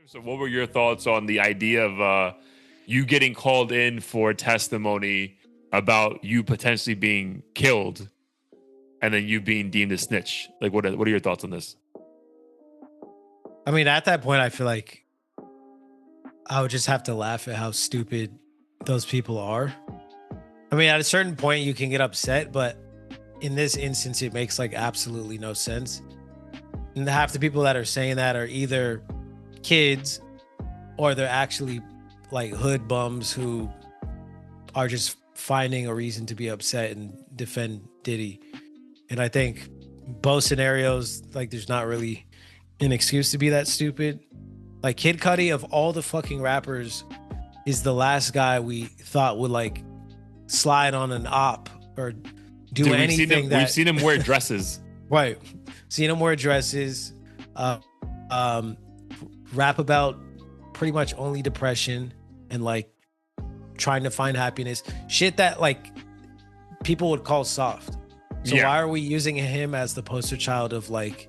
So, what were your thoughts on the idea of you getting called in for testimony about you potentially being killed, and then you being deemed a snitch? Like, what are your thoughts on this? I mean, at that point, I feel like I would just have to laugh at how stupid those people are. I mean, at a certain point, you can get upset, but in this instance, it makes like absolutely no sense. And half the people that are saying that are either kids or they're actually like hood bums who are just finding a reason to be upset and defend Diddy. And I think both scenarios, like, there's not really an excuse to be that stupid. Like, Kid Cudi, of all the fucking rappers, is the last guy we thought would like slide on an op or do Dude, anything we've seen him wear dresses. right. Seen him wear dresses, uh, um, rap about pretty much only depression and like trying to find happiness. Shit that like people would call soft. So Yeah. why are we using him as the poster child of like,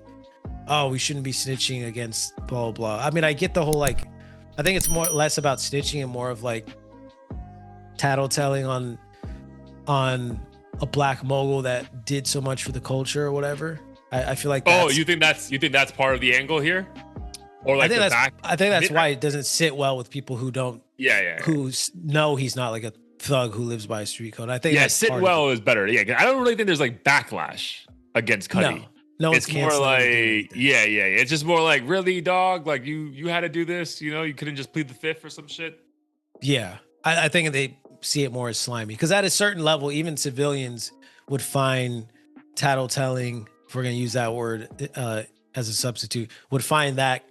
oh, we shouldn't be snitching against blah blah blah? I mean, I get the whole like, I think it's more less about snitching and more of like tattletelling on a black mogul that did so much for the culture or whatever. I feel like Oh, that's, you think that's part of the angle here, or like I think that's why it doesn't sit well with people who don't Yeah. know he's not like a thug who lives by a street code. I think Yeah, that's sit part of well it. is better. Yeah, 'cause I don't really think there's like backlash against Cudi. No one's It's more canceling him or doing like, anything. yeah. It's just more like, really, dog? Like you had to do this. You couldn't just plead the fifth or some shit. Yeah, I think they see it more as slimy because at a certain level, even civilians would find tattletelling, if we're going to use that word as a substitute, would find that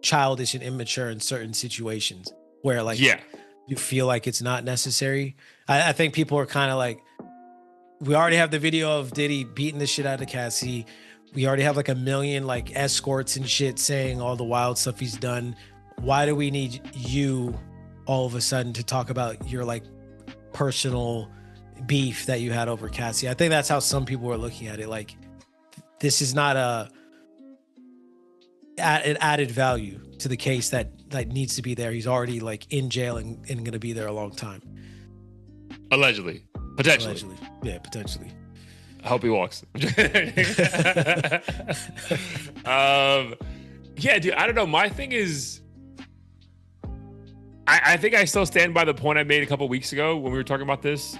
childish and immature in certain situations where like Yeah, you feel like it's not necessary. I think people are kind of like, we already have the video of Diddy beating the shit out of Cassie. We already have like a million like escorts and shit saying all the wild stuff he's done. Why do we need you all of a sudden to talk about your like personal beef that you had over Cassie? I think that's how some people are looking at it. Like, this is not an added value to the case that needs to be there. He's already like in jail and going to be there a long time. allegedly, potentially. Allegedly. Yeah, potentially. I hope he walks. Yeah, dude. I don't know. My thing is, I think I still stand by the point I made a couple weeks ago when we were talking about this.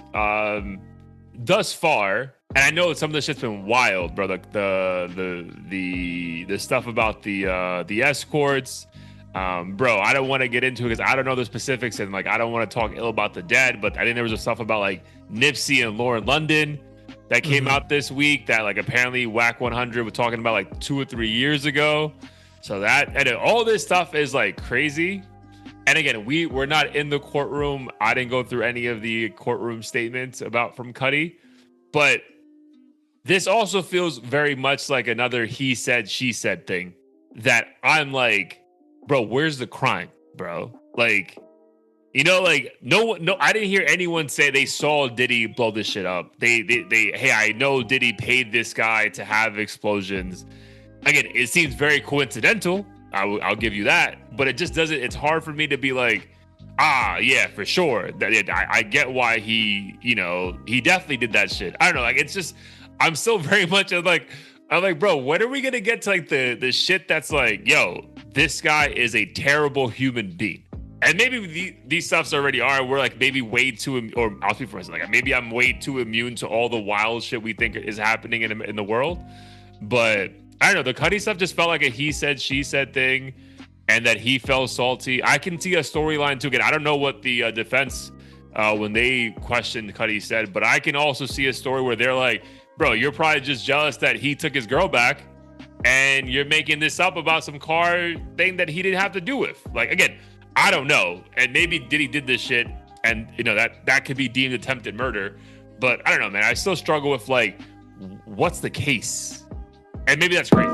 Thus far, and I know some of this shit's been wild, bro. Like the stuff about the escorts, bro. I don't want to get into it because I don't know the specifics, and like I don't want to talk ill about the dead. But I think there was stuff about like Nipsey and Lauren London that came out this week that like apparently Whack 100 was talking about like 2 or 3 years ago. So that, and all this stuff is like crazy. And again, we're not in the courtroom. I didn't go through any of the courtroom statements from Cudi, but this also feels very much like another he said, she said thing that I'm like, bro, where's the crime, bro? Like, like no, I didn't hear anyone say they saw Diddy blow this shit up. Hey, I know Diddy paid this guy to have explosions. Again, it seems very coincidental. I'll give you that, but it just doesn't. It's hard for me to be like, yeah, for sure. I get why he definitely did that shit. I don't know. Like, it's just, I'm still very much I'm like, bro, when are we gonna get to like the shit that's like, yo, this guy is a terrible human being, and maybe these stuffs already are. We're like maybe way too, or I'll speak for myself. Like maybe I'm way too immune to all the wild shit we think is happening in the world, but. I don't know. The Cudi stuff just felt like a he said, she said thing, and that he felt salty. I can see a storyline too. Again, I don't know what the defense, when they questioned Cudi, said, but I can also see a story where they're like, bro, you're probably just jealous that he took his girl back, and you're making this up about some car thing that he didn't have to do with. Like, again, I don't know. And maybe Diddy did this shit, and that could be deemed attempted murder. But I don't know, man. I still struggle with like, what's the case? And maybe that's crazy.